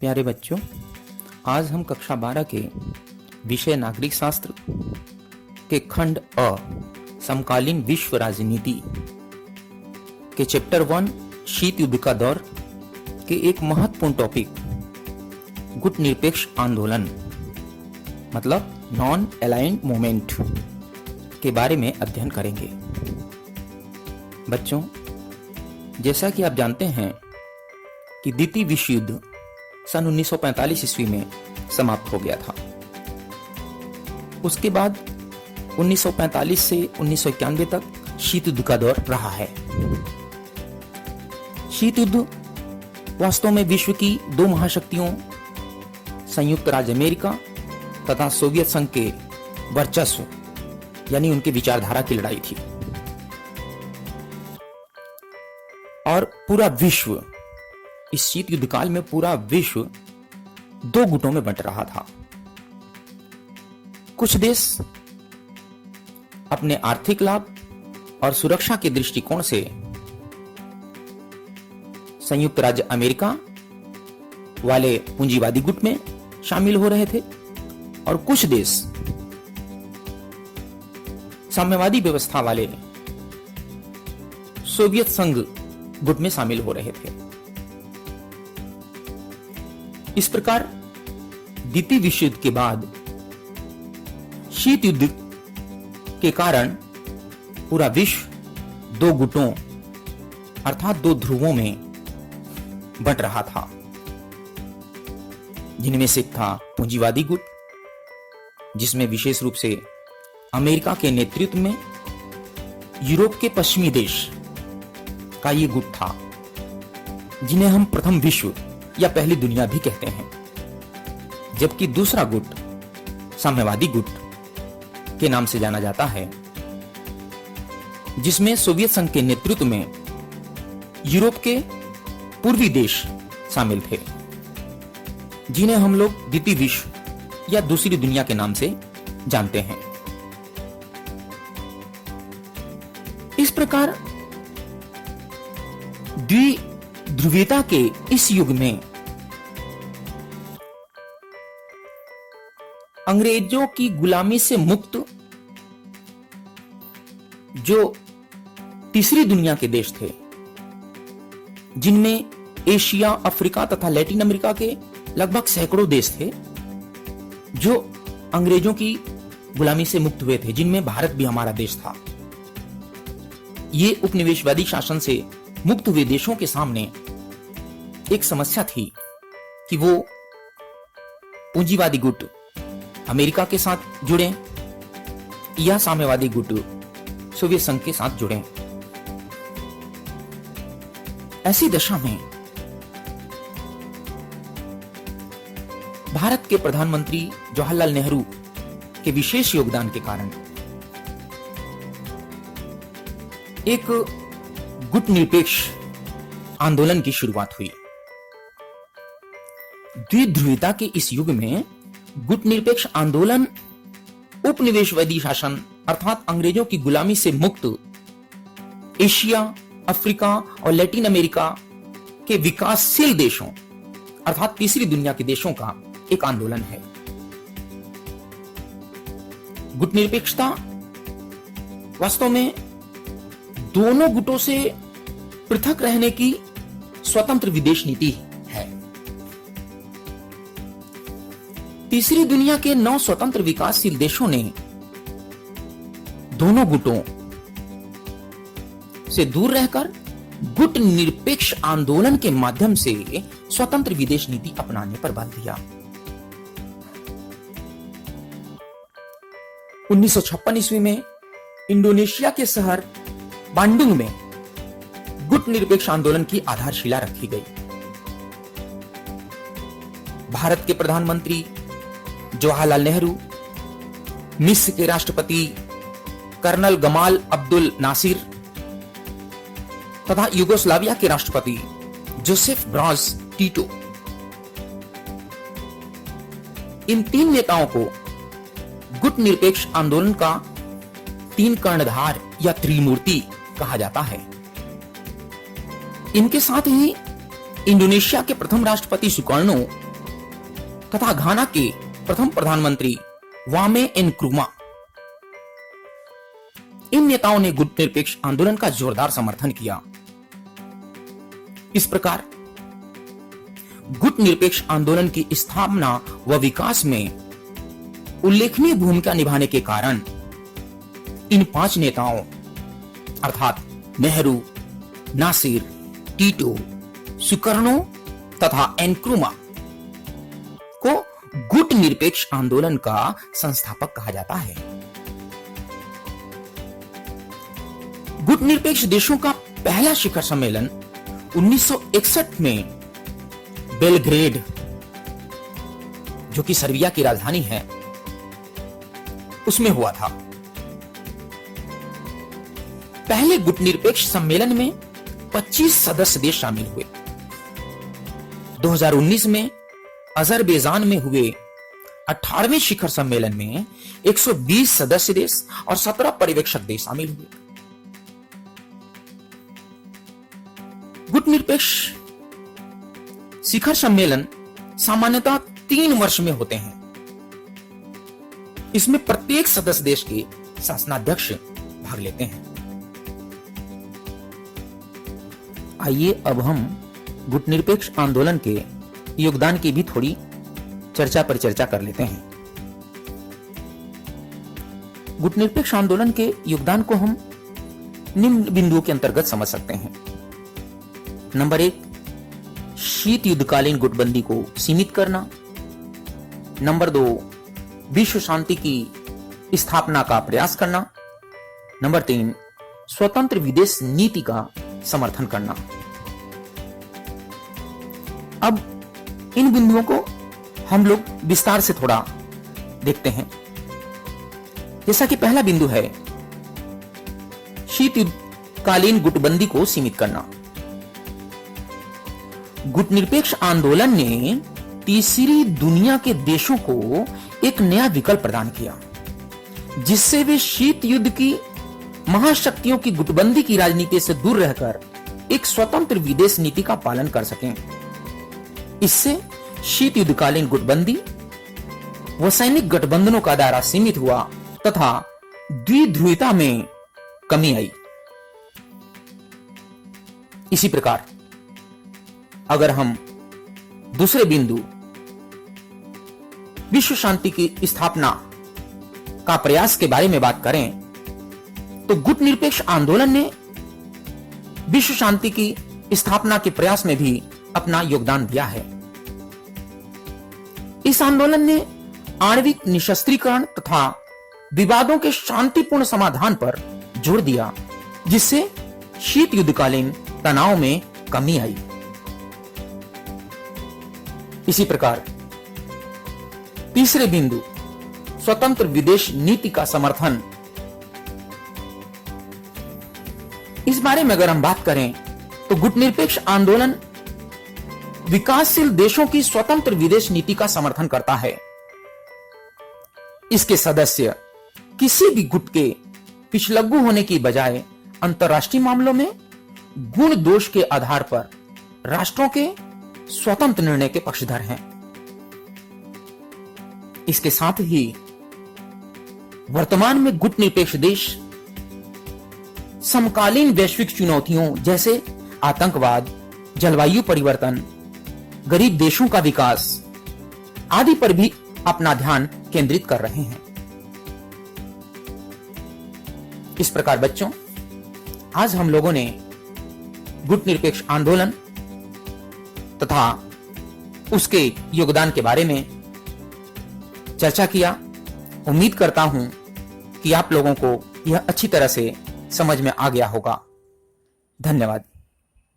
प्यारे बच्चों, आज हम कक्षा 12 के विषय नागरिक शास्त्र के खंड अ समकालीन विश्व राजनीति के चैप्टर 1 शीत युद्ध का दौर के एक महत्वपूर्ण टॉपिक गुट निरपेक्ष आंदोलन मतलब नॉन अलाइंड मूवमेंट के बारे में अध्ययन करेंगे। बच्चों, जैसा कि आप जानते हैं कि द्वितीय विश्व युद्ध सन 1945 ईस्वी में समाप्त हो गया था। उसके बाद 1945 से 1991 तक शीत युद्ध का दौर रहा है। शीत युद्ध वास्तव में विश्व की दो महाशक्तियों संयुक्त राज्य अमेरिका तथा सोवियत संघ के वर्चस्व यानी उनके विचारधारा की लड़ाई थी और पूरा विश्व इस शीत युद्ध काल में पूरा विश्व दो गुटों में बंट रहा था। कुछ देश अपने आर्थिक लाभ और सुरक्षा के दृष्टिकोण से संयुक्त राज्य अमेरिका वाले पूंजीवादी गुट में शामिल हो रहे थे और कुछ देश साम्यवादी व्यवस्था वाले सोवियत संघ गुट में शामिल हो रहे थे। इस प्रकार द्वितीय विश्व युद्ध के बाद शीत युद्ध के कारण पूरा विश्व दो गुटों अर्थात दो ध्रुवों में बंट रहा था, जिनमें से था पूंजीवादी गुट, जिसमें विशेष रूप से अमेरिका के नेतृत्व में यूरोप के पश्चिमी देश का ये गुट था, जिन्हें हम प्रथम विश्व या पहली दुनिया भी कहते हैं। जबकि दूसरा गुट साम्यवादी गुट के नाम से जाना जाता है, जिसमें सोवियत संघ के नेतृत्व में यूरोप के पूर्वी देश शामिल थे, जिन्हें हम लोग द्वितीय विश्व या दूसरी दुनिया के नाम से जानते हैं। इस प्रकार द्विध्रुवीयता के इस युग में अंग्रेजों की गुलामी से मुक्त जो तीसरी दुनिया के देश थे, जिनमें एशिया, अफ्रीका तथा लैटिन अमेरिका के लगभग सैकड़ों देश थे जो अंग्रेजों की गुलामी से मुक्त हुए थे, जिनमें भारत भी हमारा देश था। ये उपनिवेशवादी शासन से मुक्त हुए देशों के सामने एक समस्या थी कि वो पूंजीवादी गुट अमेरिका के साथ जुड़े या साम्यवादी गुट सोवियत संघ के साथ जुड़े। ऐसी दशा में भारत के प्रधानमंत्री जवाहरलाल नेहरू के विशेष योगदान के कारण एक गुट निरपेक्ष आंदोलन की शुरुआत हुई। द्विध्रुवीयता के इस युग में गुट निरपेक्ष आंदोलन उपनिवेशवादी शासन अर्थात अंग्रेजों की गुलामी से मुक्त एशिया, अफ्रीका और लैटिन अमेरिका के विकासशील देशों अर्थात तीसरी दुनिया के देशों का एक आंदोलन है। गुट निरपेक्षता वास्तव में दोनों गुटों से पृथक रहने की स्वतंत्र विदेश नीति है। तीसरी दुनिया के 9 स्वतंत्र विकासशील देशों ने दोनों गुटों से दूर रहकर गुट निरपेक्ष आंदोलन के माध्यम से स्वतंत्र विदेश नीति अपनाने पर बल दिया। 1956 ईस्वी में इंडोनेशिया के शहर बांडुंग में गुट निरपेक्ष आंदोलन की आधारशिला रखी गई। भारत के प्रधानमंत्री जवाहरलाल नेहरू, मिस्र के राष्ट्रपति कर्नल गमाल अब्दुल नासिर तथा यूगोस्लाविया के राष्ट्रपति जोसेफ ब्राज टीटो, इन तीन नेताओं को गुट निरपेक्ष आंदोलन का तीन कर्णधार या त्रिमूर्ति कहा जाता है। इनके साथ ही इंडोनेशिया के प्रथम राष्ट्रपति सुकर्णो तथा घाना के प्रथम प्रधानमंत्री वामे एनक्रुमा। इन नेताओं ने गुट निरपेक्ष आंदोलन का जोरदार समर्थन किया। इस प्रकार गुट निरपेक्ष आंदोलन की स्थापना व विकास में उल्लेखनीय भूमिका निभाने के कारण इन 5 नेताओं अर्थात नेहरू, नासिर, टीटो, सुकर्णो तथा एनक्रुमा को गुट निरपेक्ष आंदोलन का संस्थापक कहा जाता है। गुट निरपेक्ष देशों का पहला शिखर सम्मेलन 1961 में बेलग्रेड, जो कि सर्बिया की राजधानी है, उसमें हुआ था। पहले गुट निरपेक्ष सम्मेलन में 25 सदस्य देश शामिल हुए। 2019 में अजरबैजान में हुए 18वें शिखर सम्मेलन में 120 सदस्य देश और 17 पर्यवेक्षक देश शामिल हुए। गुट निरपेक्ष शिखर सम्मेलन सामान्यतः 3 वर्ष में होते हैं। इसमें प्रत्येक सदस्य देश के शासनाध्यक्ष भाग लेते हैं। आइए अब हम गुट निरपेक्ष आंदोलन के योगदान की भी थोड़ी चर्चा कर लेते हैं। गुट निरपेक्ष आंदोलन के योगदान को हम निम्न बिंदुओं के अंतर्गत समझ सकते हैं। नंबर 1, शीत युद्धकालीन गुटबंदी को सीमित करना। नंबर 2, विश्व शांति की स्थापना का प्रयास करना। नंबर 3, स्वतंत्र विदेश नीति का समर्थन करना। अब इन बिंदुओं को हम लोग विस्तार से थोड़ा देखते हैं। जैसा कि पहला बिंदु है शीत युद्धकालीन गुटबंदी को सीमित करना। गुट निरपेक्ष आंदोलन ने तीसरी दुनिया के देशों को एक नया विकल्प प्रदान किया, जिससे वे शीत युद्ध की महाशक्तियों की गुटबंदी की राजनीति से दूर रहकर एक स्वतंत्र विदेश नीति का पालन कर सकें। इससे शीत युद्धकालीन गुटबंदी व सैनिक गठबंधनों का दायरा सीमित हुआ तथा द्विध्रुवता में कमी आई। इसी प्रकार अगर हम दूसरे बिंदु विश्व शांति की स्थापना का प्रयास के बारे में बात करें, तो गुट निरपेक्ष आंदोलन ने विश्व शांति की स्थापना के प्रयास में भी अपना योगदान दिया है। इस आंदोलन ने आणविक निशस्त्रीकरण तथा विवादों के शांतिपूर्ण समाधान पर जोर दिया, जिससे शीत युद्धकालीन तनाव में कमी आई। इसी प्रकार तीसरे बिंदु स्वतंत्र विदेश नीति का समर्थन। इस बारे में अगर हम बात करें तो गुट निरपेक्ष आंदोलन विकासशील देशों की स्वतंत्र विदेश नीति का समर्थन करता है। इसके सदस्य किसी भी गुट के पिछलग्गू होने की बजाय अंतर्राष्ट्रीय मामलों में गुण दोष के आधार पर राष्ट्रों के स्वतंत्र निर्णय के पक्षधर हैं। इसके साथ ही वर्तमान में गुट निरपेक्ष देश समकालीन वैश्विक चुनौतियों जैसे आतंकवाद, जलवायु परिवर्तन, गरीब देशों का विकास आदि पर भी अपना ध्यान केंद्रित कर रहे हैं। इस प्रकार बच्चों, आज हम लोगों ने गुट निरपेक्ष आंदोलन तथा उसके योगदान के बारे में चर्चा किया। उम्मीद करता हूं कि आप लोगों को यह अच्छी तरह से समझ में आ गया होगा। धन्यवाद।